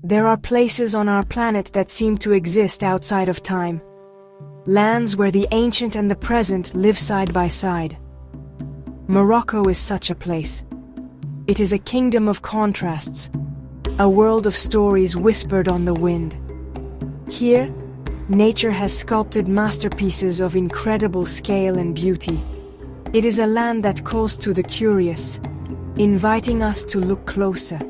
There are places on our planet that seem to exist outside of time. Lands where the ancient and the present live side by side. Morocco is such a place. It is a kingdom of contrasts, a world of stories whispered on the wind. Here, nature has sculpted masterpieces of incredible scale and beauty. It is a land that calls to the curious, inviting us to look closer.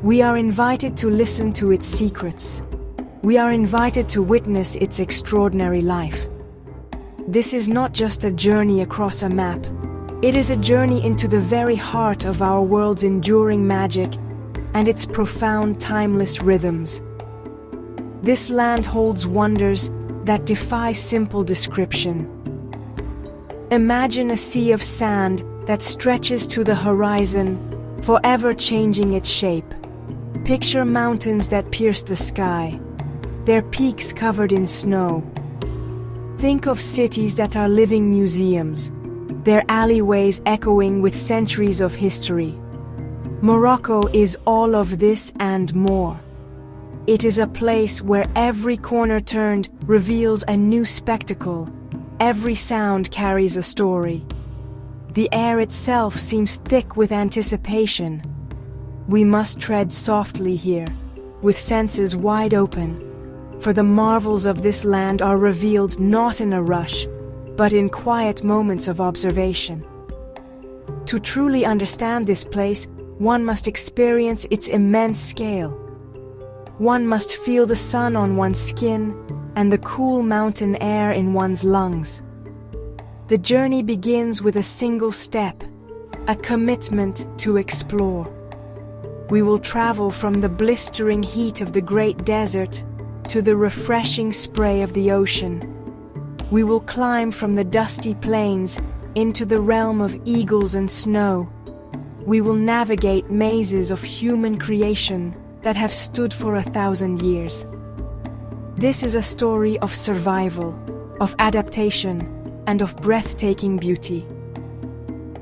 We are invited to listen to its secrets. We are invited to witness its extraordinary life. This is not just a journey across a map. It is a journey into the very heart of our world's enduring magic and its profound, timeless rhythms. This land holds wonders that defy simple description. Imagine a sea of sand that stretches to the horizon, forever changing its shape. Picture mountains that pierce the sky, their peaks covered in snow. Think of cities that are living museums, their alleyways echoing with centuries of history. Morocco is all of this and more. It is a place where every corner turned reveals a new spectacle. Every sound carries a story. The air itself seems thick with anticipation. We must tread softly here, with senses wide open, for the marvels of this land are revealed not in a rush, but in quiet moments of observation. To truly understand this place, one must experience its immense scale. One must feel the sun on one's skin and the cool mountain air in one's lungs. The journey begins with a single step, a commitment to explore. We will travel from the blistering heat of the great desert to the refreshing spray of the ocean. We will climb from the dusty plains into the realm of eagles and snow. We will navigate mazes of human creation that have stood for 1,000 years. This is a story of survival, of adaptation, and of breathtaking beauty.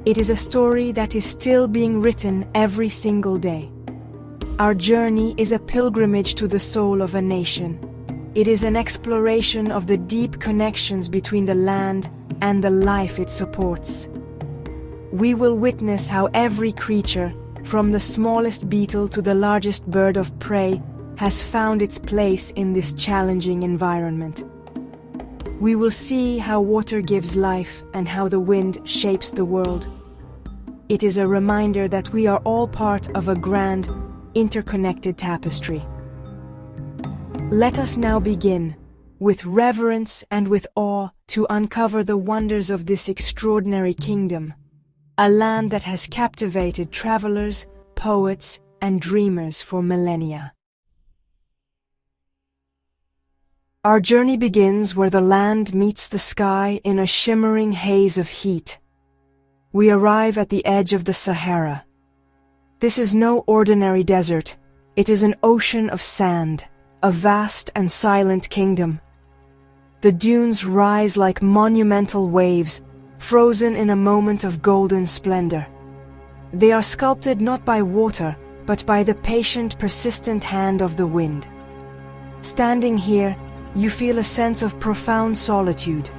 It is a story that is still being written every single day. Our journey is a pilgrimage to the soul of a nation. It is an exploration of the deep connections between the land and the life it supports. We will witness how every creature, from the smallest beetle to the largest bird of prey, has found its place in this challenging environment. We will see how water gives life and how the wind shapes the world. It is a reminder that we are all part of a grand, interconnected tapestry. Let us now begin, with reverence and with awe, to uncover the wonders of this extraordinary kingdom, a land that has captivated travelers, poets, and dreamers for millennia. Our journey begins where the land meets the sky in a shimmering haze of heat. We arrive at the edge of the Sahara. This is no ordinary desert. It is an ocean of sand, a vast and silent kingdom. The dunes rise like monumental waves, frozen in a moment of golden splendor. They are sculpted not by water, but by the patient, persistent hand of the wind. Standing here, you feel a sense of profound solitude.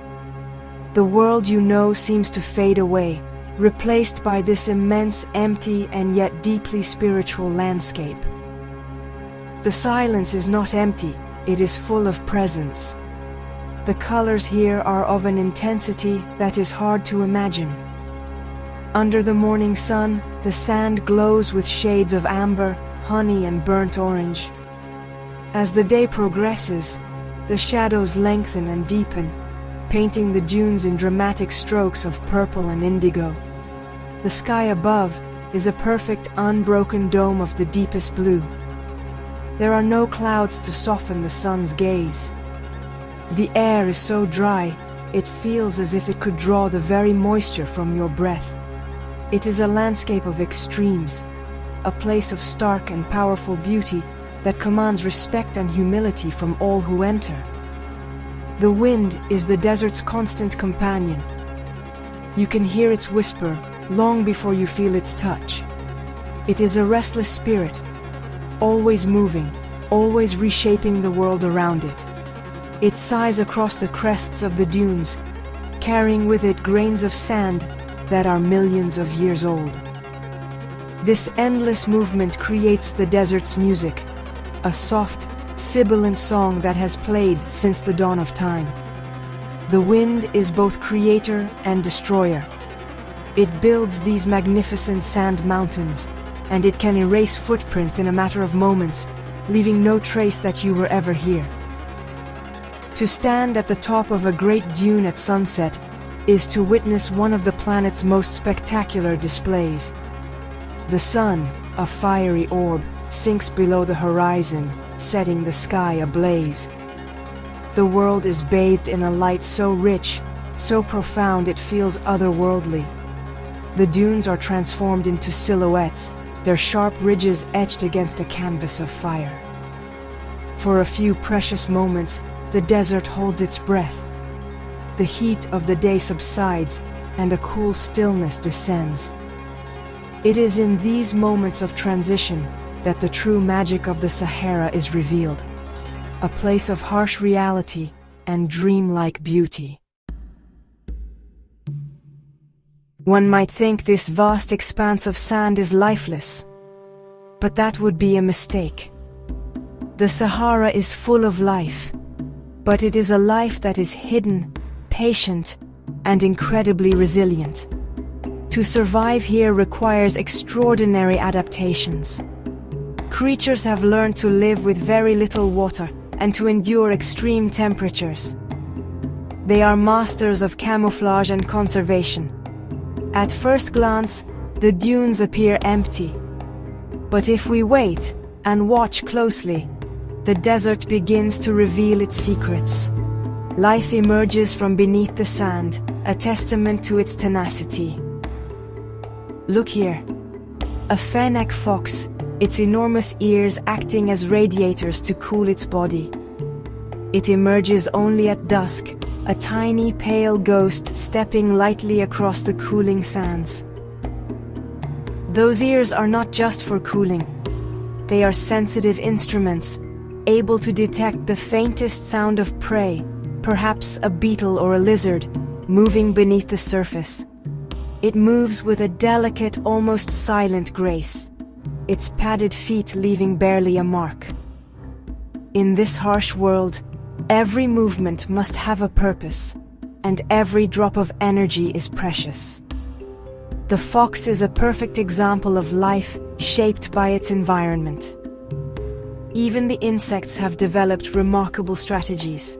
The world you know seems to fade away, replaced by this immense, empty, and yet deeply spiritual landscape. The silence is not empty, it is full of presence. The colors here are of an intensity that is hard to imagine. Under the morning sun, the sand glows with shades of amber, honey, and burnt orange. As the day progresses, the shadows lengthen and deepen, painting the dunes in dramatic strokes of purple and indigo. The sky above is a perfect, unbroken dome of the deepest blue. There are no clouds to soften the sun's gaze. The air is so dry, it feels as if it could draw the very moisture from your breath. It is a landscape of extremes, a place of stark and powerful beauty that commands respect and humility from all who enter. The wind is the desert's constant companion. You can hear its whisper long before you feel its touch. It is a restless spirit, always moving, always reshaping the world around it. It sighs across the crests of the dunes, carrying with it grains of sand that are millions of years old. This endless movement creates the desert's music, a soft, sibilant song that has played since the dawn of time. The wind is both creator and destroyer. It builds these magnificent sand mountains, and it can erase footprints in a matter of moments, leaving no trace that you were ever here. To stand at the top of a great dune at sunset is to witness one of the planet's most spectacular displays. The sun, a fiery orb, sinks below the horizon, setting the sky ablaze. The world is bathed in a light so rich, so profound it feels otherworldly. The dunes are transformed into silhouettes, their sharp ridges etched against a canvas of fire. For a few precious moments, the desert holds its breath. The heat of the day subsides, and a cool stillness descends. It is in these moments of transition that the true magic of the Sahara is revealed, a place of harsh reality and dreamlike beauty. One might think this vast expanse of sand is lifeless, but that would be a mistake. The Sahara is full of life, but it is a life that is hidden, patient, and incredibly resilient. To survive here requires extraordinary adaptations. Creatures have learned to live with very little water and to endure extreme temperatures. They are masters of camouflage and conservation. At first glance, the dunes appear empty. But if we wait and watch closely, the desert begins to reveal its secrets. Life emerges from beneath the sand, a testament to its tenacity. Look here. A fennec fox, its enormous ears acting as radiators to cool its body. It emerges only at dusk, a tiny pale ghost stepping lightly across the cooling sands. Those ears are not just for cooling. They are sensitive instruments, able to detect the faintest sound of prey, perhaps a beetle or a lizard, moving beneath the surface. It moves with a delicate, almost silent grace, its padded feet leaving barely a mark. In this harsh world, every movement must have a purpose, and every drop of energy is precious. The fox is a perfect example of life shaped by its environment. Even the insects have developed remarkable strategies.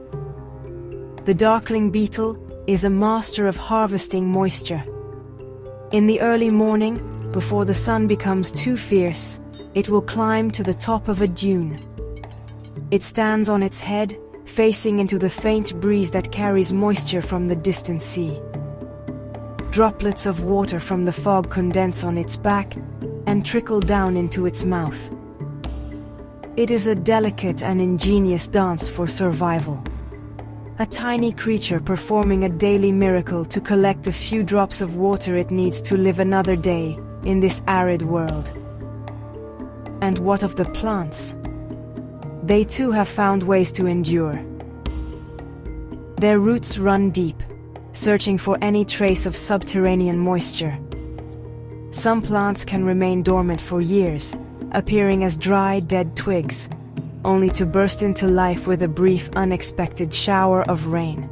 The darkling beetle is a master of harvesting moisture. In the early morning, before the sun becomes too fierce, it will climb to the top of a dune. It stands on its head, facing into the faint breeze that carries moisture from the distant sea. Droplets of water from the fog condense on its back and trickle down into its mouth. It is a delicate and ingenious dance for survival. A tiny creature performing a daily miracle to collect the few drops of water it needs to live another day in this arid world. And what of the plants? They too have found ways to endure. Their roots run deep, searching for any trace of subterranean moisture. Some plants can remain dormant for years, appearing as dry, dead twigs, only to burst into life with a brief, unexpected shower of rain.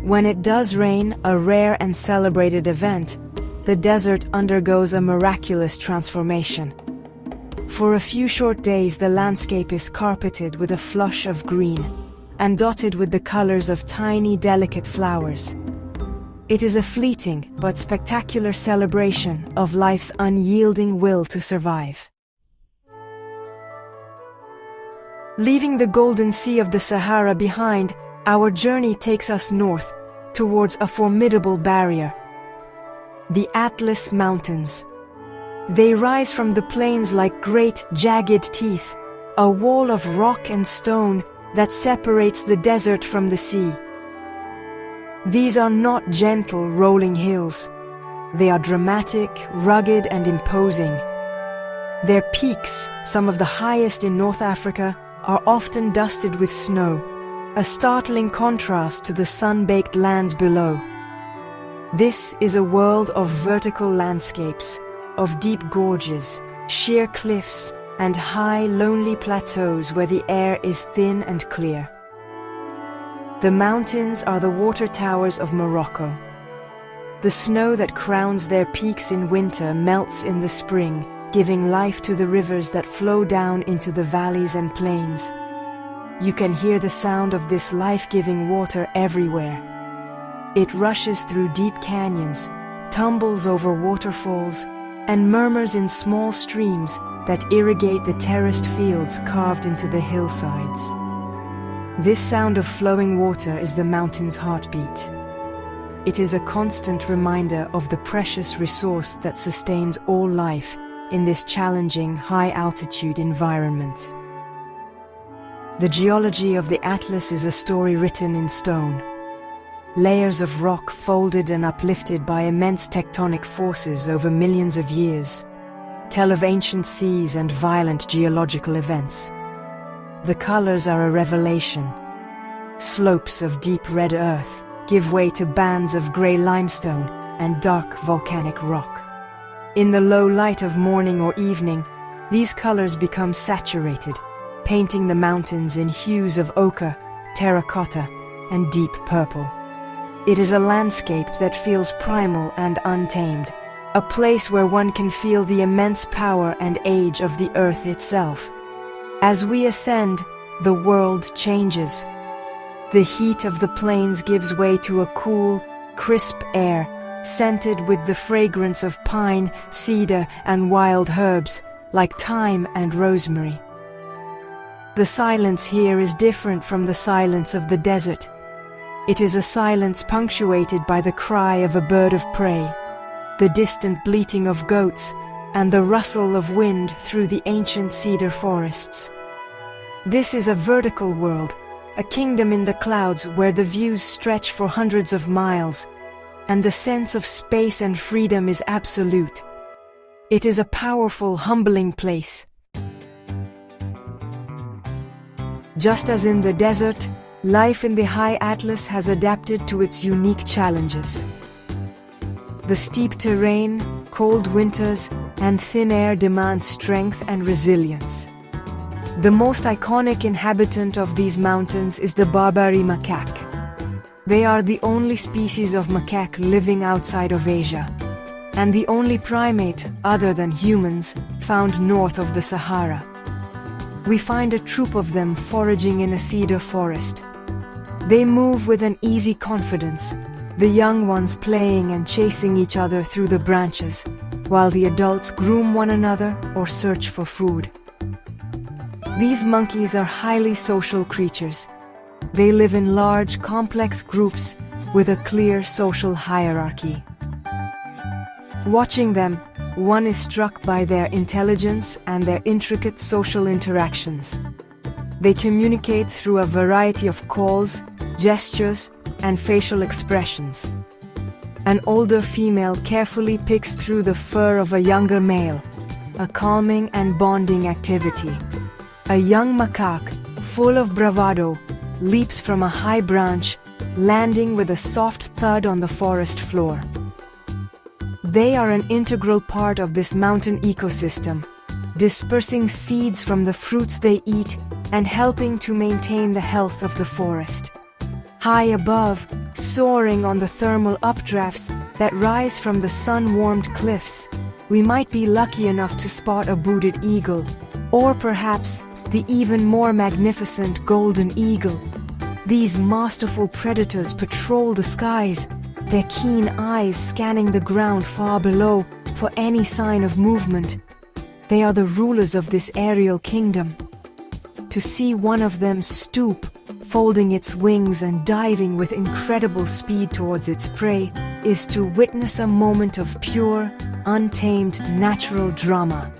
When it does rain, a rare and celebrated event, the desert undergoes a miraculous transformation. For a few short days, the landscape is carpeted with a flush of green and dotted with the colors of tiny, delicate flowers. It is a fleeting but spectacular celebration of life's unyielding will to survive. Leaving the golden sea of the Sahara behind, our journey takes us north, towards a formidable barrier: the Atlas Mountains. They rise from the plains like great, jagged teeth, a wall of rock and stone that separates the desert from the sea. These are not gentle, rolling hills. They are dramatic, rugged, and imposing. Their peaks, some of the highest in North Africa, are often dusted with snow, a startling contrast to the sun-baked lands below. This is a world of vertical landscapes, of deep gorges, sheer cliffs, and high, lonely plateaus where the air is thin and clear. The mountains are the water towers of Morocco. The snow that crowns their peaks in winter melts in the spring, giving life to the rivers that flow down into the valleys and plains. You can hear the sound of this life-giving water everywhere. It rushes through deep canyons, tumbles over waterfalls, and murmurs in small streams that irrigate the terraced fields carved into the hillsides. This sound of flowing water is the mountain's heartbeat. It is a constant reminder of the precious resource that sustains all life in this challenging, high-altitude environment. The geology of the Atlas is a story written in stone. Layers of rock folded and uplifted by immense tectonic forces over millions of years tell of ancient seas and violent geological events. The colors are a revelation. Slopes of deep red earth give way to bands of gray limestone and dark volcanic rock. In the low light of morning or evening, these colors become saturated, painting the mountains in hues of ochre, terracotta, and deep purple. It is a landscape that feels primal and untamed, a place where one can feel the immense power and age of the earth itself. As we ascend, the world changes. The heat of the plains gives way to a cool, crisp air, scented with the fragrance of pine, cedar, and wild herbs, like thyme and rosemary. The silence here is different from the silence of the desert. It is a silence punctuated by the cry of a bird of prey, the distant bleating of goats, and the rustle of wind through the ancient cedar forests. This is a vertical world, a kingdom in the clouds where the views stretch for hundreds of miles, and the sense of space and freedom is absolute. It is a powerful, humbling place. Just as in the desert, life in the high Atlas has adapted to its unique challenges. The steep terrain, cold winters, and thin air demand strength and resilience. The most iconic inhabitant of these mountains is the Barbary macaque. They are the only species of macaque living outside of Asia, and the only primate, other than humans, found north of the Sahara. We find a troop of them foraging in a cedar forest. They move with an easy confidence, the young ones playing and chasing each other through the branches, while the adults groom one another or search for food. These monkeys are highly social creatures. They live in large, complex groups with a clear social hierarchy. Watching them, one is struck by their intelligence and their intricate social interactions. They communicate through a variety of calls, gestures, and facial expressions. An older female carefully picks through the fur of a younger male, a calming and bonding activity. A young macaque, full of bravado, leaps from a high branch, landing with a soft thud on the forest floor. They are an integral part of this mountain ecosystem, dispersing seeds from the fruits they eat and helping to maintain the health of the forest. High above, soaring on the thermal updrafts that rise from the sun-warmed cliffs, we might be lucky enough to spot a booted eagle, or perhaps the even more magnificent golden eagle. These masterful predators patrol the skies, their keen eyes scanning the ground far below for any sign of movement. They are the rulers of this aerial kingdom. To see one of them stoop, folding its wings and diving with incredible speed towards its prey, is to witness a moment of pure, untamed, natural drama.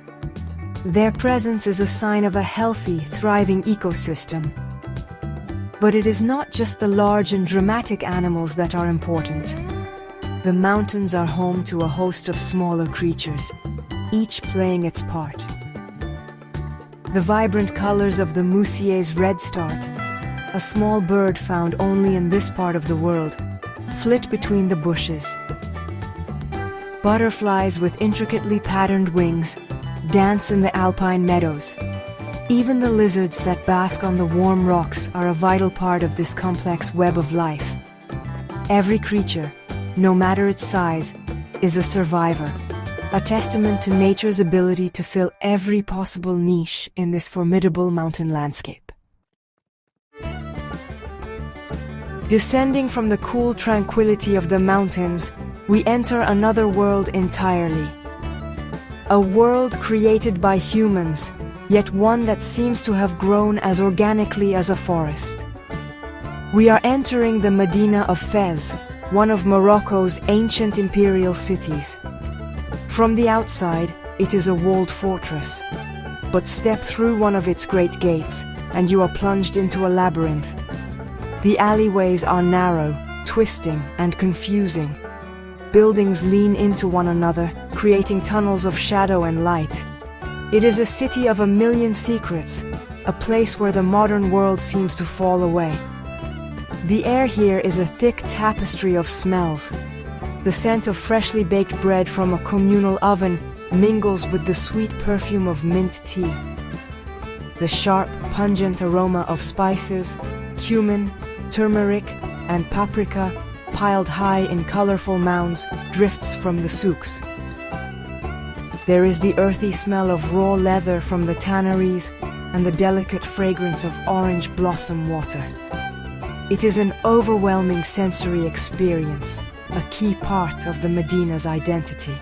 Their presence is a sign of a healthy, thriving ecosystem. But it is not just the large and dramatic animals that are important. The mountains are home to a host of smaller creatures, each playing its part. The vibrant colors of the Moussier's redstart, a small bird found only in this part of the world, flit between the bushes. Butterflies with intricately patterned wings dance in the alpine meadows. Even the lizards that bask on the warm rocks are a vital part of this complex web of life. Every creature, no matter its size, is a survivor, a testament to nature's ability to fill every possible niche in this formidable mountain landscape. Descending from the cool tranquility of the mountains, we enter another world entirely. A world created by humans, yet one that seems to have grown as organically as a forest. We are entering the Medina of Fez, one of Morocco's ancient imperial cities. From the outside, it is a walled fortress. But step through one of its great gates, and you are plunged into a labyrinth. The alleyways are narrow, twisting, and confusing. Buildings lean into one another, creating tunnels of shadow and light. It is a city of a million secrets, a place where the modern world seems to fall away. The air here is a thick tapestry of smells. The scent of freshly baked bread from a communal oven mingles with the sweet perfume of mint tea. The sharp, pungent aroma of spices, cumin, turmeric, and paprika, piled high in colorful mounds, drifts from the souks. There is the earthy smell of raw leather from the tanneries and the delicate fragrance of orange blossom water. It is an overwhelming sensory experience, a key part of the Medina's identity.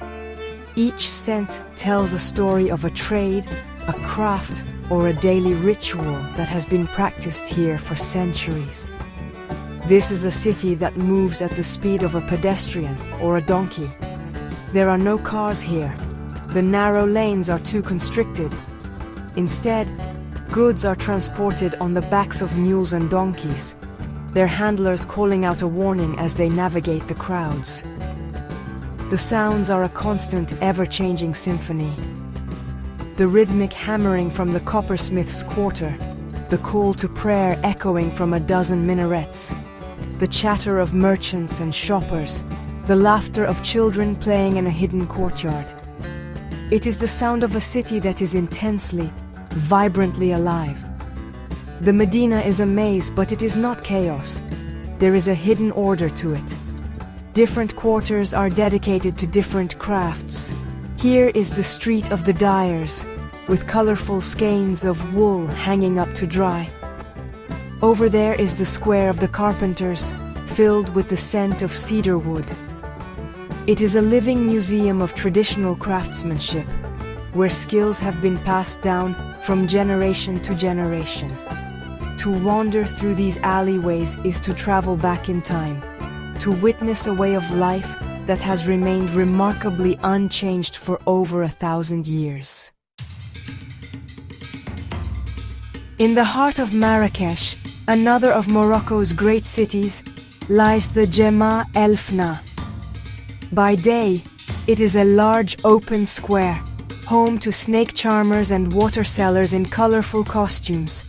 Each scent tells a story of a trade, a craft, or a daily ritual that has been practiced here for centuries. This is a city that moves at the speed of a pedestrian or a donkey. There are no cars here. The narrow lanes are too constricted. Instead, goods are transported on the backs of mules and donkeys, their handlers calling out a warning as they navigate the crowds. The sounds are a constant, ever-changing symphony. The rhythmic hammering from the coppersmith's quarter, the call to prayer echoing from a dozen minarets, the chatter of merchants and shoppers, the laughter of children playing in a hidden courtyard. It is the sound of a city that is intensely, vibrantly alive. The Medina is a maze, but it is not chaos. There is a hidden order to it. Different quarters are dedicated to different crafts. Here is the street of the dyers, with colorful skeins of wool hanging up to dry. Over there is the square of the carpenters, filled with the scent of cedar wood. It is a living museum of traditional craftsmanship, where skills have been passed down from generation to generation. To wander through these alleyways is to travel back in time, to witness a way of life that has remained remarkably unchanged for over 1,000 years. In the heart of Marrakech, another of Morocco's great cities, lies the Jemaa El Fna. By day, it is a large open square, home to snake charmers and water sellers in colorful costumes.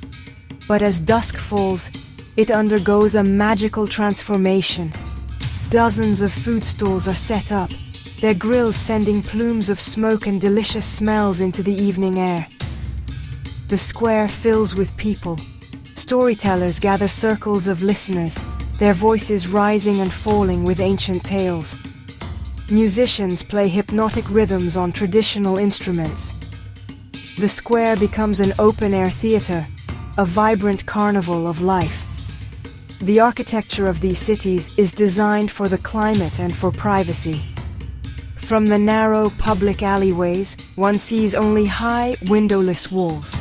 But as dusk falls, it undergoes a magical transformation. Dozens of food stalls are set up, their grills sending plumes of smoke and delicious smells into the evening air. The square fills with people. Storytellers gather circles of listeners, their voices rising and falling with ancient tales. Musicians play hypnotic rhythms on traditional instruments. The square becomes an open-air theater, a vibrant carnival of life. The architecture of these cities is designed for the climate and for privacy. From the narrow public alleyways, one sees only high, windowless walls.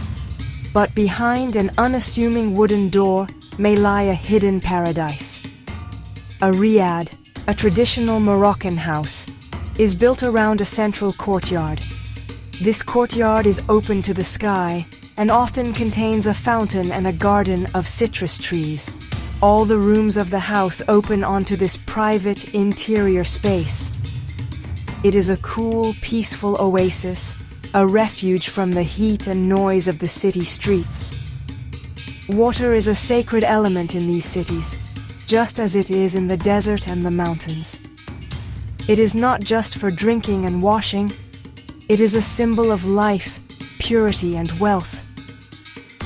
But behind an unassuming wooden door may lie a hidden paradise. A riad, a traditional Moroccan house, is built around a central courtyard. This courtyard is open to the sky and often contains a fountain and a garden of citrus trees. All the rooms of the house open onto this private interior space. It is a cool, peaceful oasis, a refuge from the heat and noise of the city streets. Water is a sacred element in these cities, just as it is in the desert and the mountains. It is not just for drinking and washing, it is a symbol of life, purity, and wealth.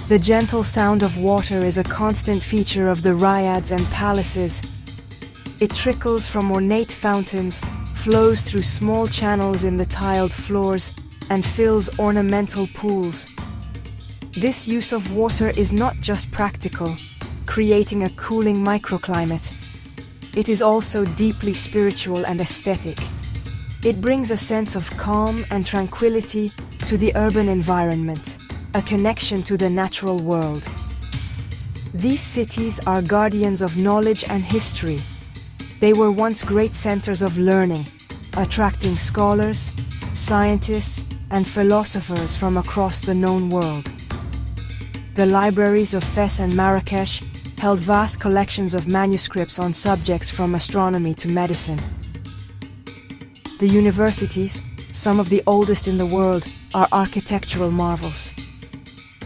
The gentle sound of water is a constant feature of the ryads and palaces. It trickles from ornate fountains, flows through small channels in the tiled floors, and fills ornamental pools. This use of water is not just practical, creating a cooling microclimate. It is also deeply spiritual and aesthetic. It brings a sense of calm and tranquility to the urban environment, a connection to the natural world. These cities are guardians of knowledge and history. They were once great centers of learning, attracting scholars, scientists, and philosophers from across the known world. The libraries of Fes and Marrakech held vast collections of manuscripts on subjects from astronomy to medicine. The universities, some of the oldest in the world, are architectural marvels.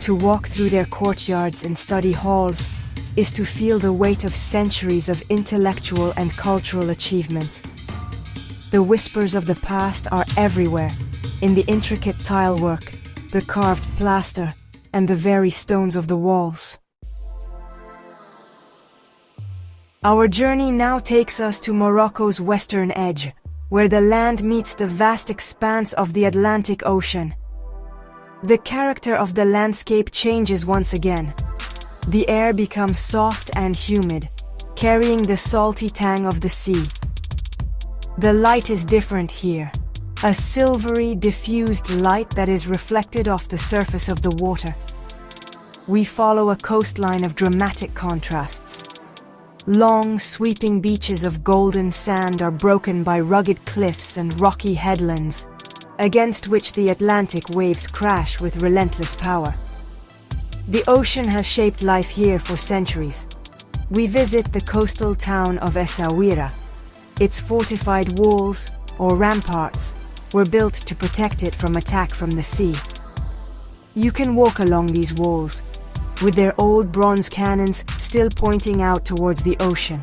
To walk through their courtyards and study halls is to feel the weight of centuries of intellectual and cultural achievement. The whispers of the past are everywhere, in the intricate tilework, the carved plaster, and the very stones of the walls. Our journey now takes us to Morocco's western edge, where the land meets the vast expanse of the Atlantic Ocean. The character of the landscape changes once again. The air becomes soft and humid, carrying the salty tang of the sea. The light is different here, a silvery, diffused light that is reflected off the surface of the water. We follow a coastline of dramatic contrasts. Long, sweeping beaches of golden sand are broken by rugged cliffs and rocky headlands, against which the Atlantic waves crash with relentless power. The ocean has shaped life here for centuries. We visit the coastal town of Essaouira. Its fortified walls, or ramparts, were built to protect it from attack from the sea. You can walk along these walls, with their old bronze cannons still pointing out towards the ocean.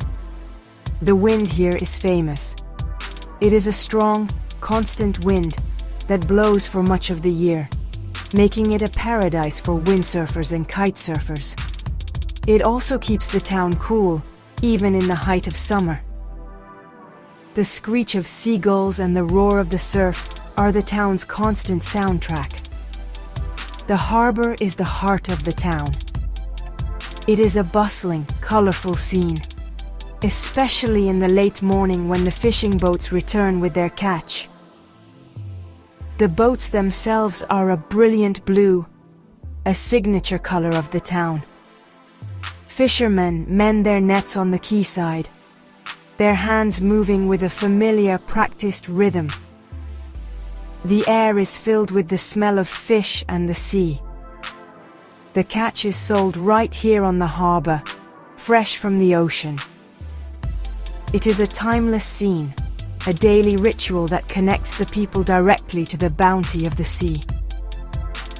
The wind here is famous. It is a strong, constant wind that blows for much of the year, making it a paradise for windsurfers and kitesurfers. It also keeps the town cool, even in the height of summer. The screech of seagulls and the roar of the surf are the town's constant soundtrack. The harbor is the heart of the town. It is a bustling, colorful scene, especially in the late morning when the fishing boats return with their catch. The boats themselves are a brilliant blue, a signature color of the town. Fishermen mend their nets on the quayside, their hands moving with a familiar, practiced rhythm. The air is filled with the smell of fish and the sea. The catch is sold right here on the harbor, fresh from the ocean. It is a timeless scene, a daily ritual that connects the people directly to the bounty of the sea.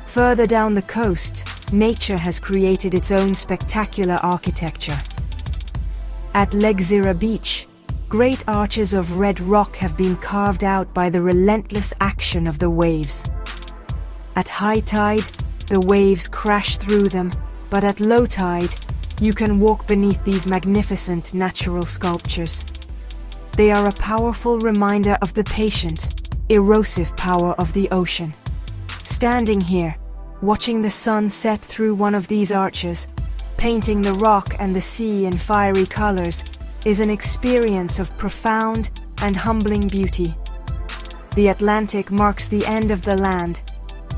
Further down the coast, nature has created its own spectacular architecture. At Agadir beach, great arches of red rock have been carved out by the relentless action of the waves. At high tide, the waves crash through them, but at low tide, you can walk beneath these magnificent natural sculptures. They are a powerful reminder of the patient, erosive power of the ocean. Standing here, watching the sun set through one of these arches, painting the rock and the sea in fiery colors, is an experience of profound and humbling beauty. The Atlantic marks the end of the land,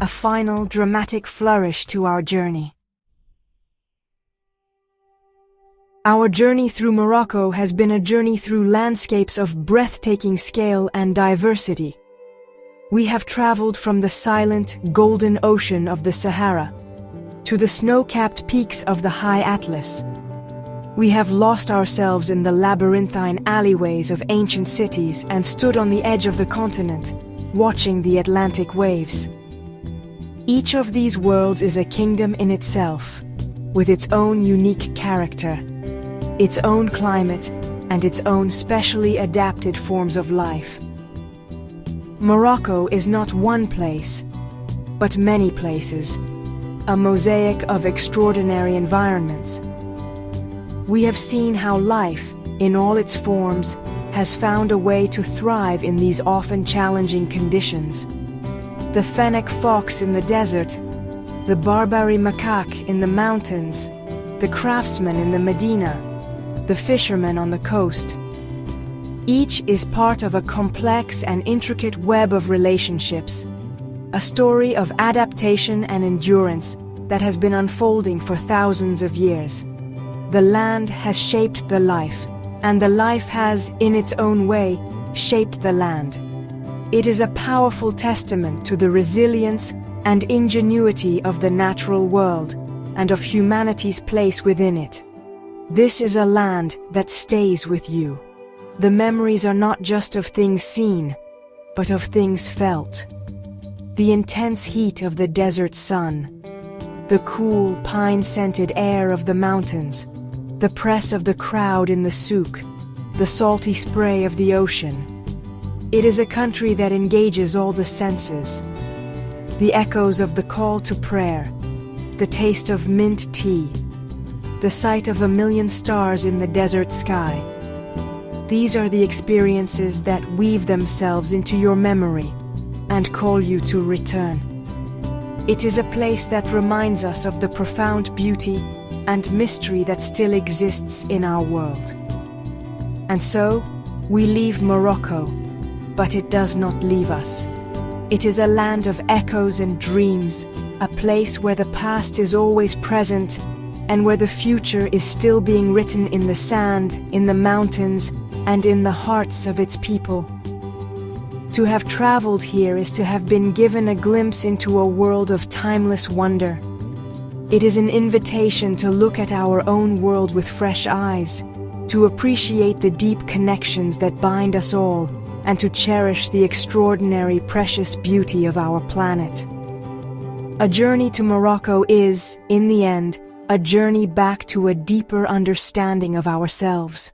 a final dramatic flourish to our journey. Our journey through Morocco has been a journey through landscapes of breathtaking scale and diversity. We have traveled from the silent, golden ocean of the Sahara to the snow-capped peaks of the High Atlas. We have lost ourselves in the labyrinthine alleyways of ancient cities and stood on the edge of the continent, watching the Atlantic waves. Each of these worlds is a kingdom in itself, with its own unique character, its own climate, and its own specially adapted forms of life. Morocco is not one place, but many places, a mosaic of extraordinary environments. We have seen how life, in all its forms, has found a way to thrive in these often challenging conditions. The fennec fox in the desert, the Barbary macaque in the mountains, the craftsman in the Medina, the fisherman on the coast. Each is part of a complex and intricate web of relationships, a story of adaptation and endurance that has been unfolding for thousands of years. The land has shaped the life, and the life has, in its own way, shaped the land. It is a powerful testament to the resilience and ingenuity of the natural world and of humanity's place within it. This is a land that stays with you. The memories are not just of things seen, but of things felt. The intense heat of the desert sun, the cool, pine-scented air of the mountains, the press of the crowd in the souk, the salty spray of the ocean. It is a country that engages all the senses. The echoes of the call to prayer, the taste of mint tea, the sight of a million stars in the desert sky. These are the experiences that weave themselves into your memory and call you to return. It is a place that reminds us of the profound beauty and mystery that still exists in our world. And so, we leave Morocco, but it does not leave us. It is a land of echoes and dreams, a place where the past is always present and where the future is still being written in the sand, in the mountains, and in the hearts of its people. To have traveled here is to have been given a glimpse into a world of timeless wonder. It is an invitation to look at our own world with fresh eyes, to appreciate the deep connections that bind us all, and to cherish the extraordinary, precious beauty of our planet. A journey to Morocco is, in the end, a journey back to a deeper understanding of ourselves.